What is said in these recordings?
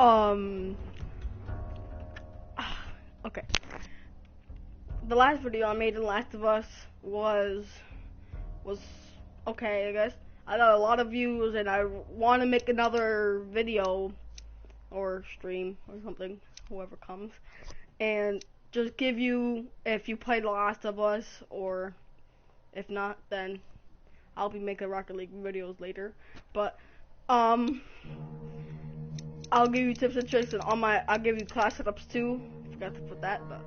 Um. Okay. The last video I made in Last of Us was okay, I guess. I got a lot of views, and I want to make another video or stream or something, whoever comes, and just give you if you played The Last of Us, or if not, then I'll be making Rocket League videos later. But I'll give you tips and tricks, and I'll give you class setups too. Forgot to put that, but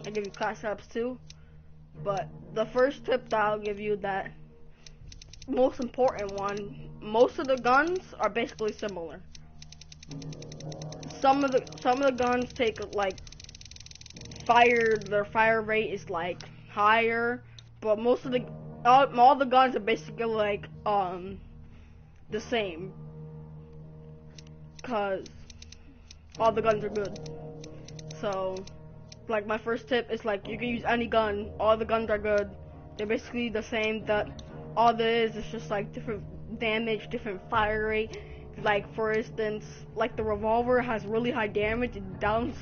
I'll give you class setups too. But the first tip that I'll give you, that most important one, most of the guns are basically similar. Some of the guns take like their fire rate is like higher, but most of all the guns are basically like the same, cause all the guns are good. So like my first tip is like, you can use any gun, all the guns are good, they're basically the same. That all there is just like different damage, different fire rate. Like for instance, like the revolver has really high damage, it downs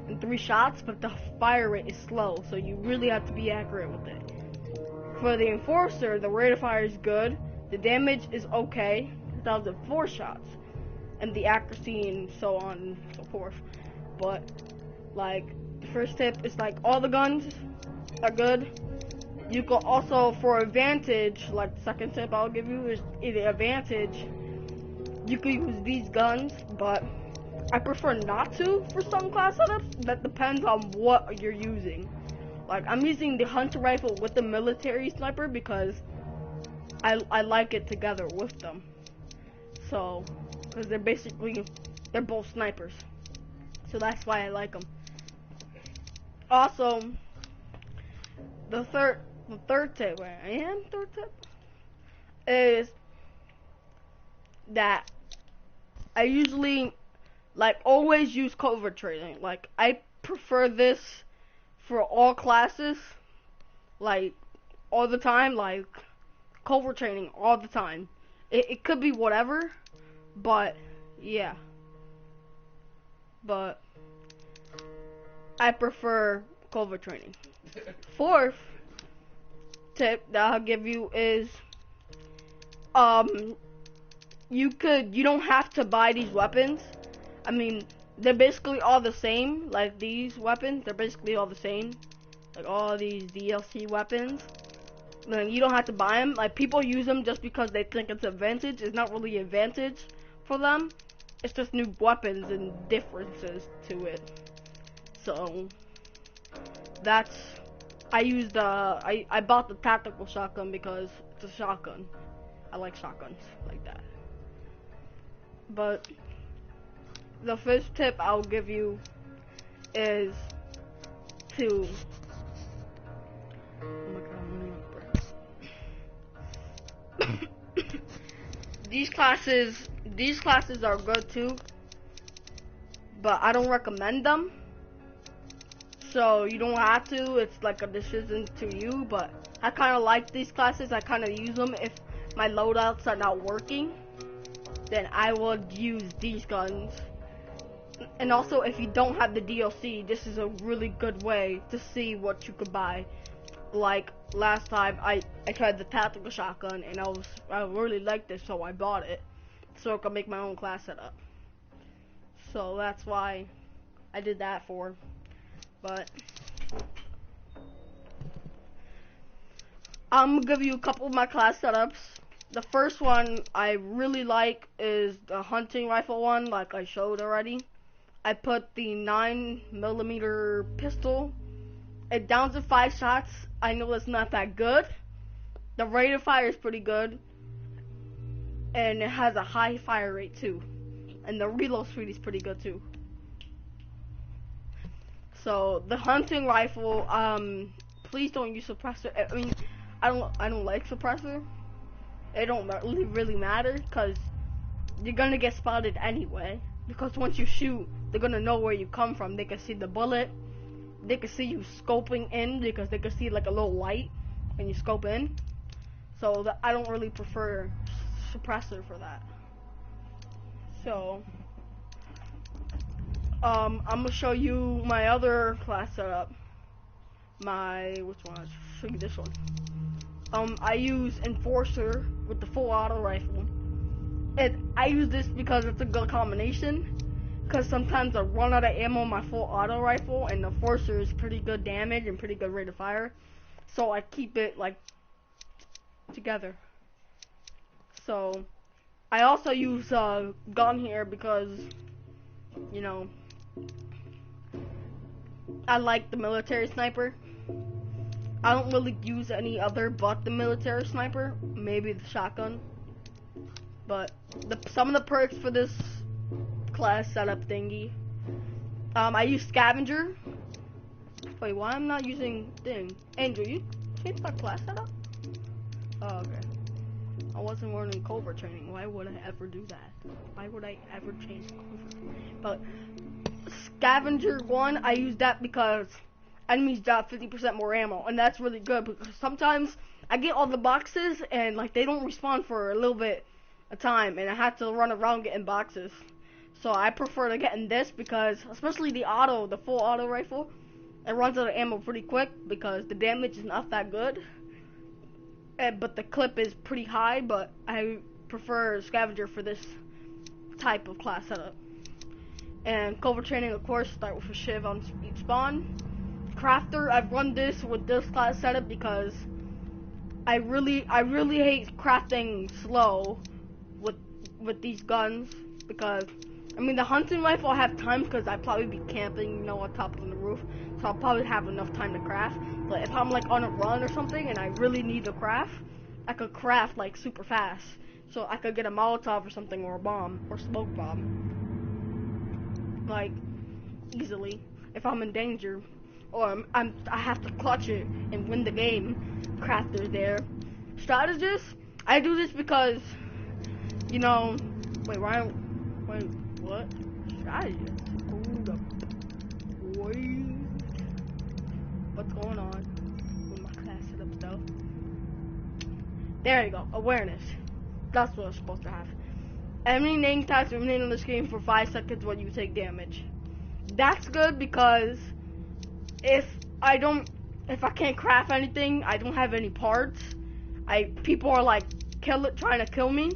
in 3 shots, but the fire rate is slow, so you really have to be accurate with it. For the Enforcer, the rate of fire is good, the damage is okay, it downs in 4 shots, and the accuracy and so on and so forth. But like the first tip is like, all the guns are good. You can also, for advantage, like the second tip I'll give you is the advantage, you can use these guns, but I prefer not to for some class setups. That depends on what you're using. Like I'm using the hunter rifle with the military sniper because I like it together with them. So, because they're both snipers. So that's why I like them. Also, the third tip is that I usually always use covert training. Like I prefer this for all classes, like all the time, like covert training all the time. It could be whatever, but yeah. But I prefer covert training. Fourth tip that I'll give you is you don't have to buy these weapons. I mean, they're basically all the same. Like these weapons, they're basically all the same. Like all these DLC weapons. Like, you don't have to buy them. Like people use them just because they think it's advantage. It's not really advantage for them. It's just new weapons and differences to it. So that's, I bought the tactical shotgun because it's a shotgun. I like shotguns like that. But the first tip I'll give you is to, oh my god, I'm running out of breath. These classes are good too, but I don't recommend them. So you don't have to, it's like a decision to you, but I kind of like these classes. I kind of use them. If my loadouts are not working, then I would use these guns. And also, if you don't have the DLC, this is a really good way to see what you could buy. Like last time, I tried the tactical shotgun, and I really liked it, so I bought it, so I could make my own class setup. So that's why I did that for. But I'm gonna give you a couple of my class setups. The first one I really like is the hunting rifle one, like I showed already. I put the 9mm pistol. It downs in 5 shots. I know it's not that good. The rate of fire is pretty good, and it has a high fire rate too. And the reload speed is pretty good too. So the hunting rifle, please don't use suppressor. I mean, I don't like suppressor. It don't really matter, cause you're gonna get spotted anyway. Because once you shoot, they're gonna know where you come from. They can see the bullet. They can see you scoping in, because they can see like a little light when you scope in. So I don't really prefer suppressor for that. So I'm gonna show you my other class setup. Which one? I'll show you this one. I use Enforcer with the full auto rifle. And I use this because it's a good combination. Because sometimes I run out of ammo on my full auto rifle, and the Enforcer is pretty good damage and pretty good rate of fire. So I keep it like together. So I also use gun here because, you know, I like the military sniper. I don't really use any other but the military sniper, maybe the shotgun. But some of the perks for this class setup thingy, I use scavenger. Wait, why I'm not using thing? Angel, you changed my class setup? Oh, okay. I wasn't learning covert training. Why would I ever do that? Why would I ever change covert? But scavenger 1, I use that because enemies drop 50% more ammo, and that's really good because sometimes I get all the boxes and like they don't respawn for a little bit of time, and I have to run around getting boxes. So I prefer to get in this because, especially the full auto rifle, it runs out of ammo pretty quick because the damage is not that good. But the clip is pretty high, but I prefer scavenger for this type of class setup. And covert training, of course, start with a shiv on each spawn. Crafter, I've run this with this class setup because I really hate crafting slow with these guns, because I mean the hunting rifle I have time because I probably be camping, you know, on top of the roof, so I'll probably have enough time to craft. But if I'm like on a run or something and I really need to craft, I could craft like super fast, so I could get a Molotov or something, or a bomb or smoke bomb, like easily if I'm in danger, or I have to clutch it and win the game. Crafter's there. Strategist, I do this because, you know, wait, what? Strategist? Hold up. Wait. What's going on with my class setup stuff? There you go. Awareness. That's what I'm supposed to have. Enemy name tags remain on the screen for 5 seconds when you take damage. That's good because if I can't craft anything, I don't have any parts, people are like trying to kill me,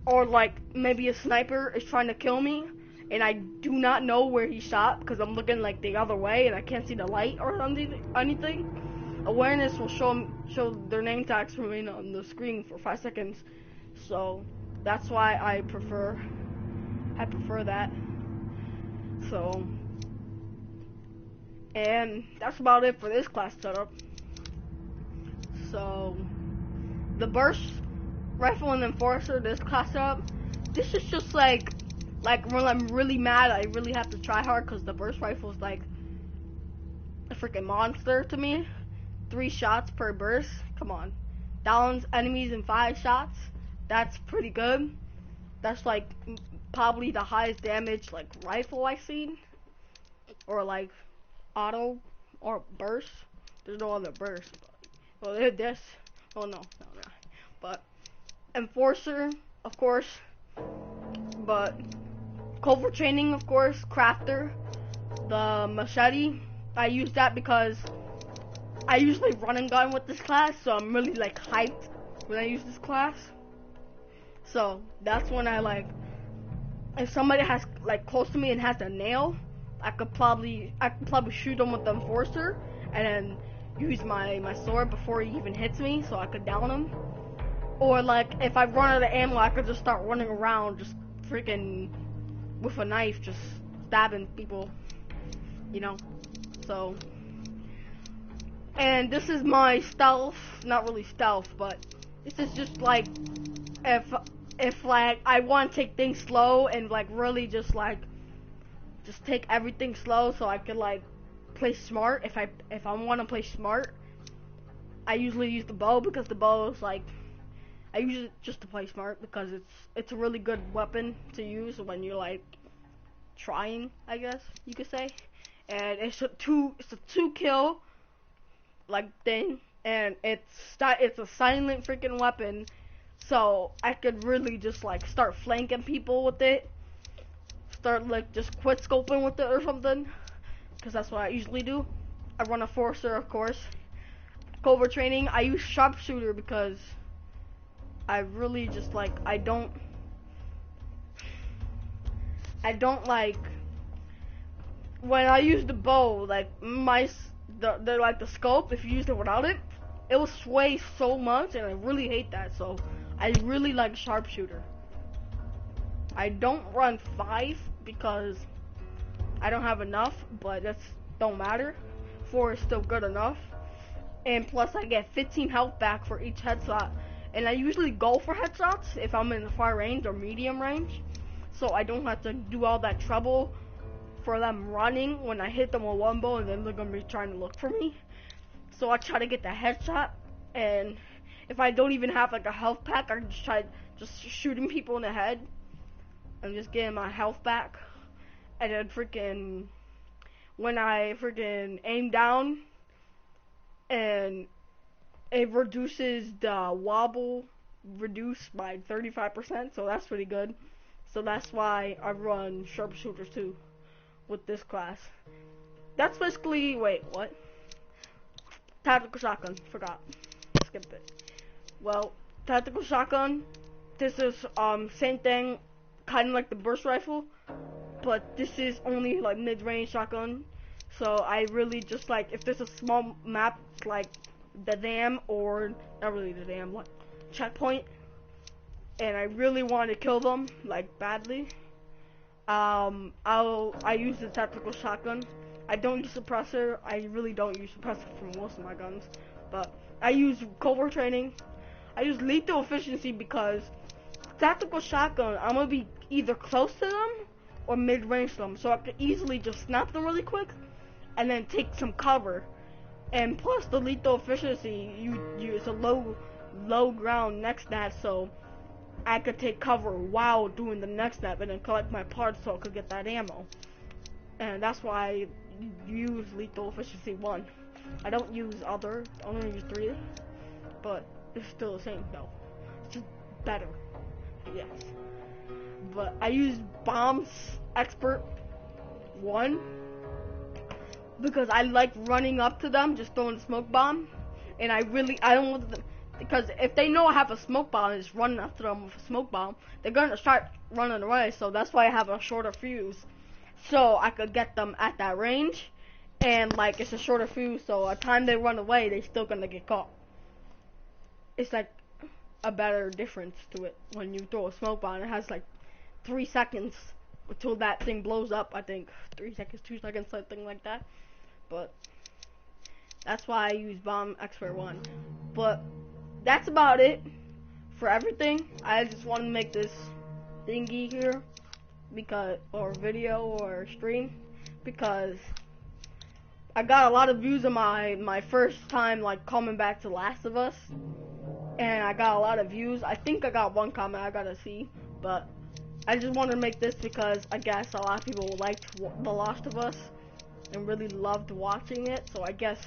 or like maybe a sniper is trying to kill me, and I do not know where he shot because I'm looking like the other way and I can't see the light or anything. Awareness will show their name tags remain on the screen for 5 seconds. So that's why I prefer that. So, and that's about it for this class setup. So the burst rifle and enforcer, this class setup, this is just like when I'm really mad, I really have to try hard because the burst rifle is like a freaking monster to me. 3 shots per burst. Come on, downs enemies in 5 shots. That's pretty good. That's like probably the highest damage like rifle I've seen, or like auto or burst. There's no other burst. Well, this. Oh no. But enforcer, of course. But covert training, of course. Crafter, the machete. I use that because I usually run and gun with this class, so I'm really like hyped when I use this class. So that's when I like, if somebody has like close to me and has a nail, I could probably shoot them with the enforcer and then use my sword before he even hits me, so I could down him. Or like if I run out of ammo, I could just start running around, just freaking with a knife, just stabbing people, you know. So, and this is my stealth, not really stealth, but this is just like if like I want to take things slow and like really just take everything slow so I could like play smart. If I want to play smart, I usually use the bow because the bow is like, I use it just to play smart because it's a really good weapon to use when you're like trying, I guess you could say. And it's a 2 kill like thing, and it's a silent freaking weapon, so I could really just like start flanking people with it, start like just quit scoping with it or something, because that's what I usually do. I run a Forcer, of course. Covert training, I use sharpshooter because I really just like, I don't like when I use the bow, like the scope, if you use it without it, it will sway so much, and I really hate that. So I really like sharpshooter. I don't run 5 because I don't have enough, but that's don't matter. 4 is still good enough, and plus I get 15 health back for each headshot. And I usually go for headshots if I'm in the far range or medium range, so I don't have to do all that trouble for them running when I hit them with one bow, and then they're gonna be trying to look for me. So I try to get the headshot, and if I don't even have like a health pack, I just try just shooting people in the head and just getting my health back. And then freaking when I freaking aim down, and it reduces the wobble reduced by 35%, so that's pretty good. So that's why I run sharpshooter too with this class. That's basically, wait, what? Tactical shotgun, forgot. Skipped it. Well, tactical shotgun, this is same thing, kind of like the burst rifle, but this is only like mid-range shotgun. So I really just like, if there's a small map like the dam, or not really the dam, like checkpoint, and I really want to kill them like badly, I use the tactical shotgun. I don't use suppressor. I really don't use suppressor for most of my guns, but I use covert training. I use lethal efficiency because tactical shotgun, I'm gonna be either close to them or mid-range them, so I can easily just snap them really quick and then take some cover. And plus the lethal efficiency, it's a low ground next snap, so I could take cover while doing the next snap and then collect my parts so I could get that ammo. And that's why I use lethal efficiency 1. I don't use other, I only use 3, but it's still the same though. It's just better, yes. But I use bombs expert 1 because I like running up to them, just throwing a smoke bomb, and I don't want them, because if they know I have a smoke bomb and just running after them with a smoke bomb, they're gonna start running away. So that's why I have a shorter fuse, so I could get them at that range, and like it's a shorter fuse, so by the time they run away, they're still gonna get caught. It's like a better difference to it when you throw a smoke bomb. It has like 3 seconds until that thing blows up. I think 3 seconds, 2 seconds, something like that. But that's why I use bomb expert 1. But that's about it for everything. I just want to make this thingy here, because, or video or stream, because I got a lot of views on my first time like coming back to Last of Us, and I got a lot of views. I think I got 1 comment I gotta see, but I just wanted to make this because I guess a lot of people liked The Last of Us and really loved watching it, so I guess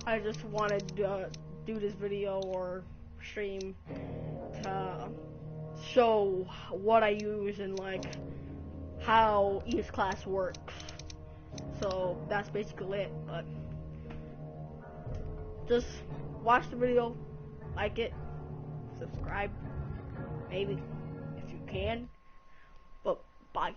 I just wanted to do this video or stream to show what I use and like how each class works. So that's basically it. But just watch the video, like it, subscribe, maybe if you can. But bye.